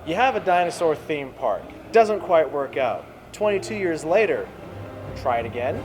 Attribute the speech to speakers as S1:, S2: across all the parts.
S1: You have a dinosaur theme park. Doesn't quite work out. 22 years later, try it again.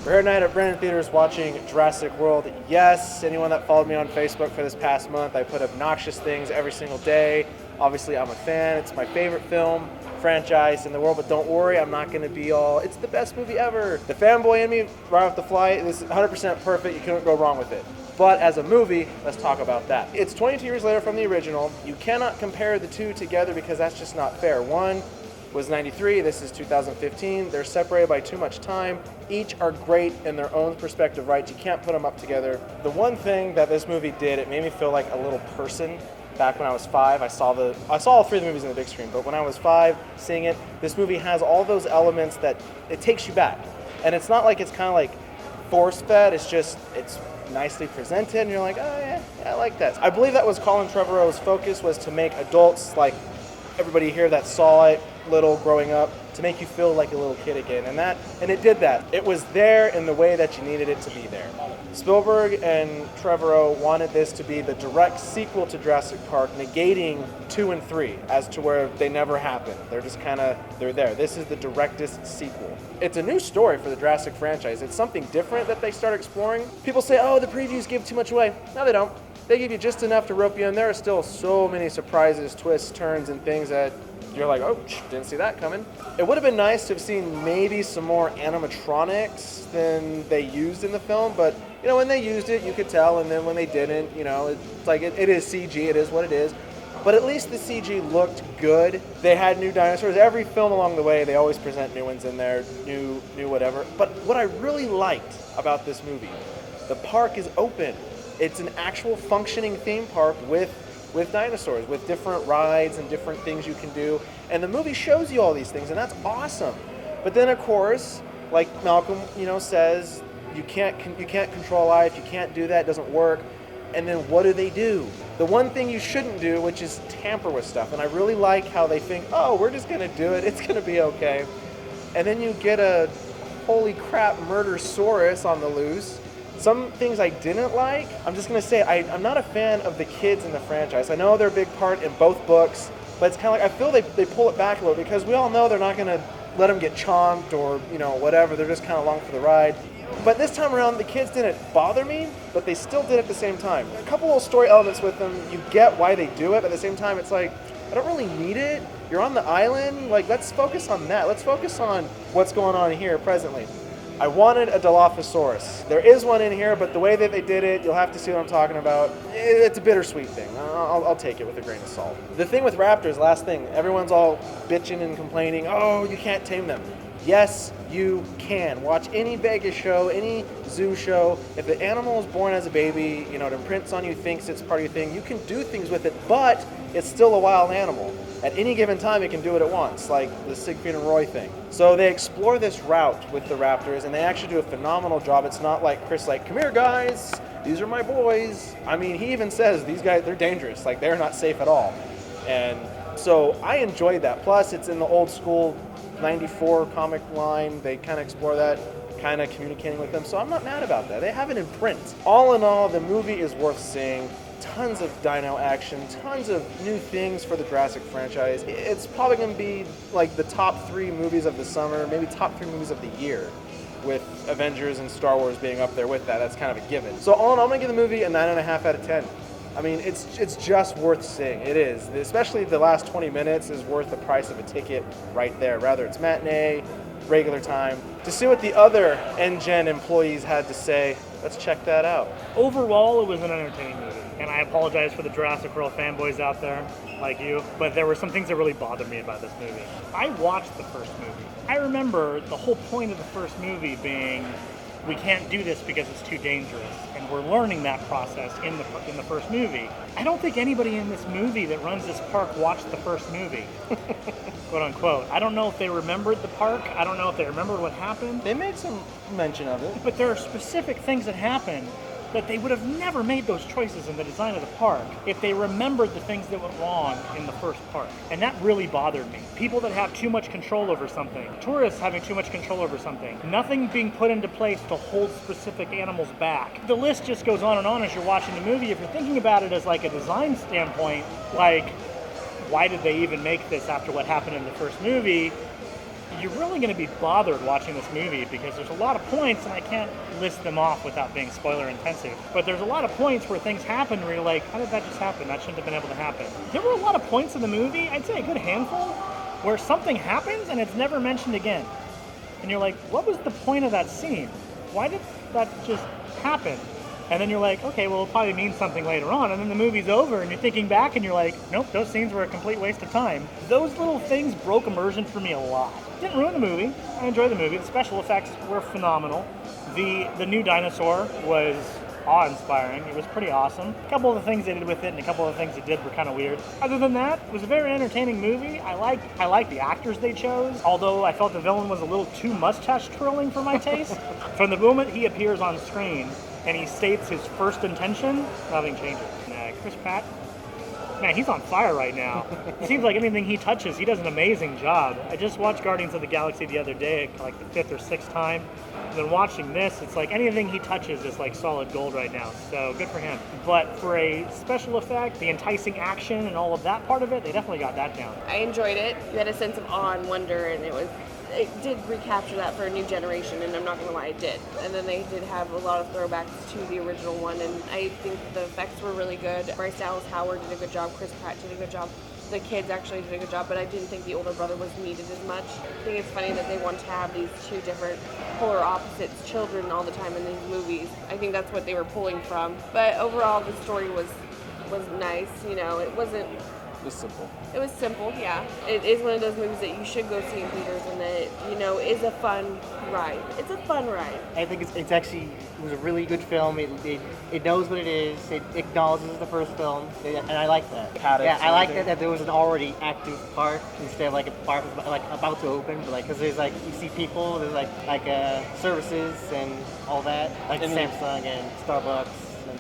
S1: We're here tonight at Brandon Theaters watching Jurassic World. Yes, anyone that followed me on Facebook for this past month, I put obnoxious things every single day. Obviously, I'm a fan. It's my favorite film franchise in the world, but don't worry, I'm not going to be all, it's the best movie ever. The fanboy in me, right off the fly, this is 100% perfect. You couldn't go wrong with it. But as a movie, let's talk about that. It's 22 years later from the original. You cannot compare the two together because that's just not fair. One was 93, this is 2015. They're separated by too much time. Each are great in their own perspective rights. You can't put them up together. The one thing that this movie did, it made me feel like a little person. Back when I was 5, I saw all 3 of the movies in the big screen, but when I was 5, seeing it, this movie has all those elements that it takes you back. And it's not like it's kind of like force-fed, it's nicely presented, and you're like, oh yeah, I like that. I believe that was Colin Trevorrow's focus, was to make adults like everybody here that saw it little growing up, to make you feel like a little kid again, and it did that. It was there in the way that you needed it to be there. Spielberg and Trevorrow wanted this to be the direct sequel to Jurassic Park, negating 2 and 3 as to where they never happened. They're just they're there. This is the directest sequel. It's a new story for the Jurassic franchise. It's something different that they start exploring. People say, oh, the previews give too much away. No, they don't. They give you just enough to rope you in. There are still so many surprises, twists, turns, and things that you're like, oh, didn't see that coming. It would have been nice to have seen maybe some more animatronics than they used in the film, but when they used it, you could tell, and then when they didn't, it's like it is CG, it is what it is. But at least the CG looked good. They had new dinosaurs. Every film along the way, they always present new ones in there, new whatever. But what I really liked about this movie, the park is open. It's an actual functioning theme park with dinosaurs, with different rides and different things you can do. And the movie shows you all these things, and that's awesome. But then, of course, like Malcolm, says, you can't control life, you can't do that, it doesn't work. And then what do? The one thing you shouldn't do, which is tamper with stuff. And I really like how they think, oh, we're just going to do it, it's going to be okay. And then you get a holy crap murdersaurus on the loose. Some things I didn't like, I'm just going to say, I'm not a fan of the kids in the franchise. I know they're a big part in both books, but it's kind of like, I feel they pull it back a little because we all know they're not going to let them get chomped or, whatever. They're just kind of along for the ride. But this time around, the kids didn't bother me, but they still did at the same time. A couple little story elements with them, you get why they do it, but at the same time, it's like, I don't really need it. You're on the island. Like, let's focus on that. Let's focus on what's going on here presently. I wanted a Dilophosaurus. There is one in here, but the way that they did it, you'll have to see what I'm talking about. It's a bittersweet thing. I'll take it with a grain of salt. The thing with raptors, last thing, everyone's all bitching and complaining, oh, you can't tame them. Yes, you can. Watch any Vegas show, any zoo show. If the animal is born as a baby, it imprints on you, thinks it's part of your thing, you can do things with it, but it's still a wild animal. At any given time, it can do it at once, like the Siegfried and Roy thing. So they explore this route with the raptors, and they actually do a phenomenal job. It's not like Chris, like, come here, guys, these are my boys. I mean, he even says, these guys, they're dangerous. Like, they're not safe at all. And so I enjoyed that. Plus, it's in the old school 94 comic line. They kind of explore that, kind of communicating with them. So I'm not mad about that. They have it in print. All in all, the movie is worth seeing. Tons of dino action, tons of new things for the Jurassic franchise. It's probably going to be like the top 3 movies of the summer, maybe top 3 movies of the year, with Avengers and Star Wars being up there with that. That's kind of a given. So all in all, I'm going to give the movie a 9.5 out of 10. I mean, it's just worth seeing. It is. Especially the last 20 minutes is worth the price of a ticket right there. Rather it's matinee, regular time. To see what the other NGen employees had to say, let's check that out.
S2: Overall, it was an entertaining movie. And I apologize for the Jurassic World fanboys out there, like you, but there were some things that really bothered me about this movie. I watched the first movie. I remember the whole point of the first movie being, we can't do this because it's too dangerous. And we're learning that process in the first movie. I don't think anybody in this movie that runs this park watched the first movie, quote unquote. I don't know if they remembered the park. I don't know if they remembered what happened.
S1: They made some mention of it.
S2: But there are specific things that happen that they would have never made those choices in the design of the park if they remembered the things that went wrong in the first park. And that really bothered me. People that have too much control over something, tourists having too much control over something, nothing being put into place to hold specific animals back. The list just goes on and on as you're watching the movie. If you're thinking about it as like a design standpoint, like, why did they even make this after what happened in the first movie? You're really going to be bothered watching this movie because there's a lot of points, and I can't list them off without being spoiler intensive, but there's a lot of points where things happen where you're like, how did that just happen? That shouldn't have been able to happen. There were a lot of points in the movie, I'd say a good handful, where something happens and it's never mentioned again. And you're like, what was the point of that scene? Why did that just happen? And then you're like, okay, well, it'll probably mean something later on. And then the movie's over, and you're thinking back, and you're like, nope, those scenes were a complete waste of time. Those little things broke immersion for me a lot. Didn't ruin the movie. I enjoyed the movie. The special effects were phenomenal. The new dinosaur was awe-inspiring. It was pretty awesome. A couple of the things they did with it and a couple of the things they did were kind of weird. Other than that, it was a very entertaining movie. I like the actors they chose, although I felt the villain was a little too mustache twirling for my taste. From the moment he appears on screen and he states his first intention, nothing changes. Chris Pratt, man, he's on fire right now. It seems like anything he touches, he does an amazing job. I just watched Guardians of the Galaxy the other day, like the 5th or 6th time. And then watching this, it's like anything he touches is like solid gold right now. So good for him. But for a special effect, the enticing action and all of that part of it, they definitely got that down.
S3: I enjoyed it. You had a sense of awe and wonder, and it did recapture that for a new generation, and I'm not going to lie, it did. And then they did have a lot of throwbacks to the original one, and I think the effects were really good. Bryce Dallas Howard did a good job, Chris Pratt did a good job. The kids actually did a good job, but I didn't think the older brother was needed as much. I think it's funny that they want to have these two different polar opposites children all the time in these movies. I think that's what they were pulling from. But overall, the story was nice. You know, it wasn't...
S1: It was simple.
S3: It was simple, yeah. It is one of those movies that you should go see in theaters, and that, you know, is a fun ride. It's a fun ride.
S4: I think it's actually, it was a really good film. It knows what it is. It acknowledges the first film, and I like that. I like that there was an already active part instead of like a part like about to open, but like because there's like you see people, there's like services and all that, like Samsung and Starbucks.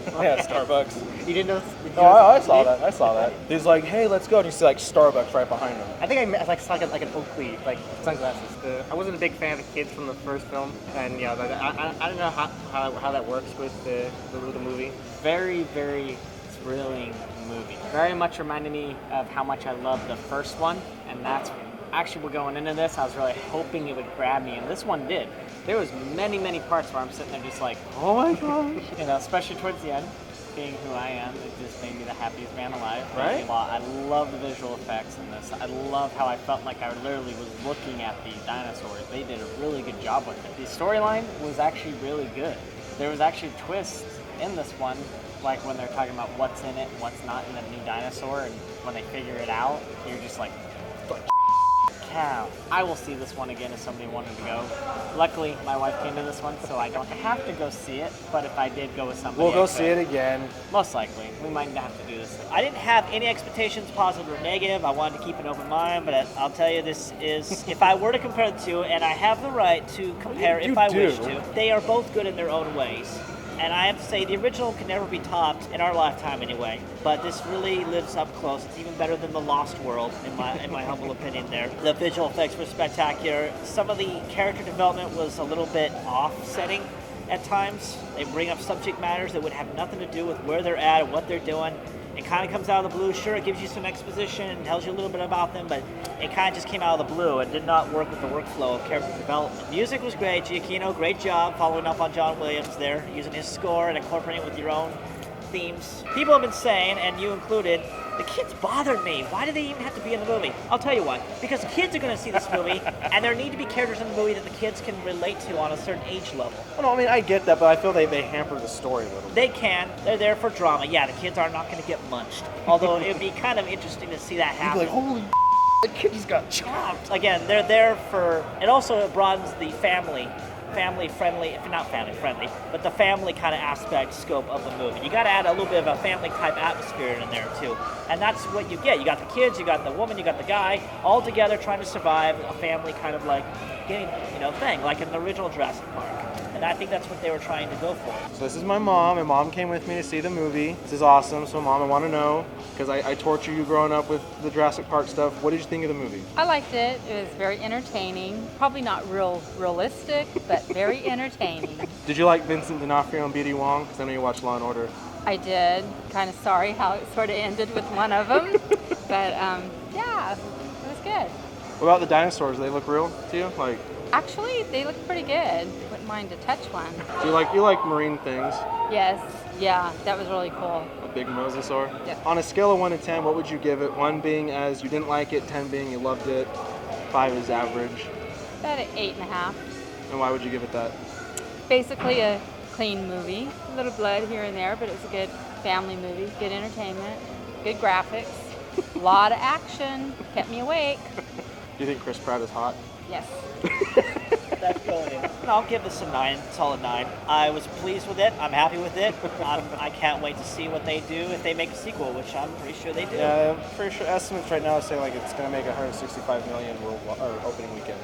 S1: Yeah, Starbucks.
S4: You didn't know?
S1: I saw that. I saw that. He's like, hey, let's go. And you see like Starbucks right behind him.
S4: I think I saw like an Oakley, like sunglasses. I wasn't a big fan of the kids from the first film, and yeah, but I don't know how that works with the movie.
S5: Very, very thrilling movie. Very much reminded me of how much I loved the first one, and that's actually going into this, I was really hoping it would grab me, and this one did. There was many, many parts where I'm sitting there just like, oh my gosh, you know, especially towards the end, being who I am, it just made me the happiest man alive.
S1: Right?
S5: I love the visual effects in this. I love how I felt like I literally was looking at the dinosaurs. They did a really good job with it. The storyline was actually really good. There was actually twists in this one, like when they're talking about what's in it and what's not in the new dinosaur, and when they figure it out, you're just like, cow. I will see this one again if somebody wanted to go. Luckily, my wife came to this one, so I don't have to go see it, but if I did go with somebody,
S1: we'll go see it again.
S5: Most likely. We might have to do this.
S6: I didn't have any expectations, positive or negative. I wanted to keep an open mind, but I'll tell you, this is, if I were to compare the two, and I have the right to compare if I wish to, they are both good in their own ways. And I have to say, the original can never be topped, in our lifetime anyway, but this really lives up close. It's even better than The Lost World, in my humble opinion there. The visual effects were spectacular. Some of the character development was a little bit offsetting at times. They bring up subject matters that would have nothing to do with where they're at and what they're doing. It kind of comes out of the blue. Sure, it gives you some exposition and tells you a little bit about them, but it kind of just came out of the blue and did not work with the workflow of character development. Music was great. Giacchino, great job following up on John Williams there, using his score and incorporating it with your own themes. People have been saying, and you included, the kids bothered me. Why do they even have to be in the movie? I'll tell you why. Because kids are going to see this movie, and there need to be characters in the movie that the kids can relate to on a certain age level.
S1: Well, no, I mean, I get that, but I feel they hamper the story a little bit.
S6: They can. They're there for drama. Yeah, the kids are not going to get munched. Although it would be kind of interesting to see that happen.
S1: You'd be like, holy the kid just got chopped.
S6: Again, they're there for... It also broadens the family friendly, not family friendly, but the family kind of aspect scope of the movie. You got to add a little bit of a family type atmosphere in there too, and that's what you get. You got the kids, you got the woman, you got the guy, all together trying to survive a family kind of like game, thing, like in the original Jurassic Park. And I think that's what they were trying to go for.
S1: So this is my mom, and mom came with me to see the movie. This is awesome. So mom, I want to know, because I torture you growing up with the Jurassic Park stuff. What did you think of the movie?
S7: I liked it. It was very entertaining. Probably not realistic, but very entertaining.
S1: Did you like Vincent D'Onofrio and B.D. Wong? Because I know you watched Law and Order.
S7: I did. Kind of sorry how it sort of ended with one of them, but yeah, it was good.
S1: What about the dinosaurs? They look real to you? Like,
S7: Actually, they look pretty good. Wouldn't mind to touch one.
S1: do you like marine things?
S7: Yes. Yeah, that was really cool.
S1: A big mosasaur?
S7: Yeah.
S1: On a scale of 1 to 10, what would you give it? 1 being as you didn't like it, 10 being you loved it, 5 is average.
S7: About an 8.5.
S1: And why would you give it that?
S7: Basically a clean movie. A little blood here and there, but it was a good family movie. Good entertainment. Good graphics. A lot of action. Kept me awake.
S1: Do you think Chris Pratt is hot?
S7: Yes.
S6: That's going in. I'll give this a 9, solid 9. I was pleased with it. I'm happy with it. I can't wait to see what they do if they make a sequel, which I'm pretty sure they do.
S1: Yeah, I'm pretty sure estimates right now say like it's going to make 165 million or opening weekend.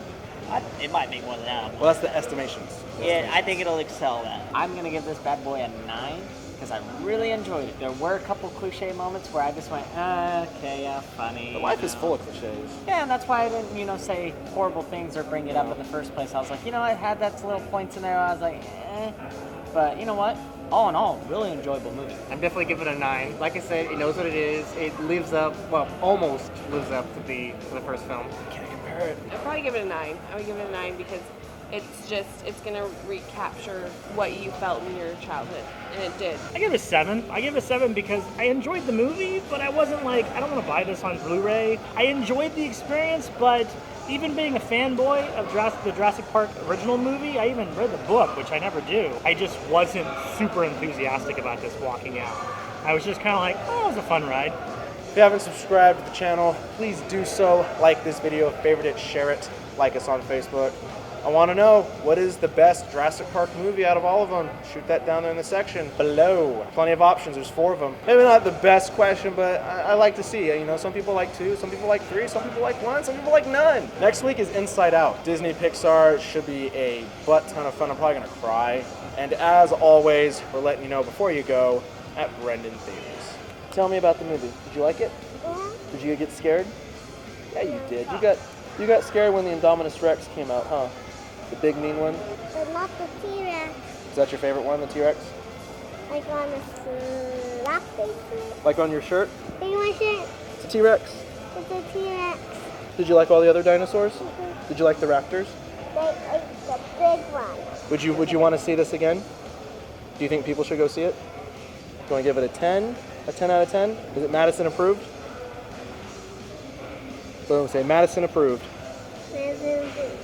S6: It might make more than that.
S1: Well, that's the estimations.
S6: Yeah, I think it'll excel that. I'm gonna give this bad boy a 9 because I really enjoyed it. There were a couple cliche moments where I just went, okay, yeah, funny.
S1: The life is full of cliches.
S6: Yeah, and that's why I didn't, say horrible things or bring it up in the first place. I was like, I had that little points in there. I was like, But you know what? All in all, really enjoyable movie.
S4: I'm definitely giving it a 9. Like I said, it knows what it is. It lives up, well, almost lives up to the first film.
S1: Can't compare it.
S3: I'd probably give it a 9. I would give it a 9 because it's going to recapture what you felt in your childhood, and it did.
S2: I give it a 7. I give it a 7 because I enjoyed the movie, but I wasn't like, I don't want to buy this on Blu-ray. I enjoyed the experience, but even being a fanboy of the Jurassic Park original movie, I even read the book, which I never do. I just wasn't super enthusiastic about this walking out. I was just kind of like, oh, it was a fun ride.
S1: If you haven't subscribed to the channel, please do so. Like this video, favorite it, share it, like us on Facebook. I want to know, what is the best Jurassic Park movie out of all of them? Shoot that down there in the section below. Plenty of options, there's 4 of them. Maybe not the best question, but I like to see. Some people like 2, some people like 3, some people like 1, some people like none. Next week is Inside Out. Disney Pixar should be a butt ton of fun. I'm probably gonna cry. And as always, we're letting you know before you go at Brendan Theaters. Tell me about the movie. Did you like it? Did you get scared? Yeah, you did. You got scared when the Indominus Rex came out, huh? The big mean one?
S8: But not the T-Rex.
S1: Is that your favorite one, the T-Rex?
S8: Like on the slap face.
S1: Like on your shirt?
S8: Look at my shirt.
S1: It's a T-Rex.
S8: It's a T-Rex.
S1: Did you like all the other dinosaurs? Did you like the raptors?
S8: Like the big one.
S1: Would you want to see this again? Do you think people should go see it? Do you want to give it a 10? A 10 out of 10? Is it Madison approved? Boom, say Madison approved.
S8: Madison approved.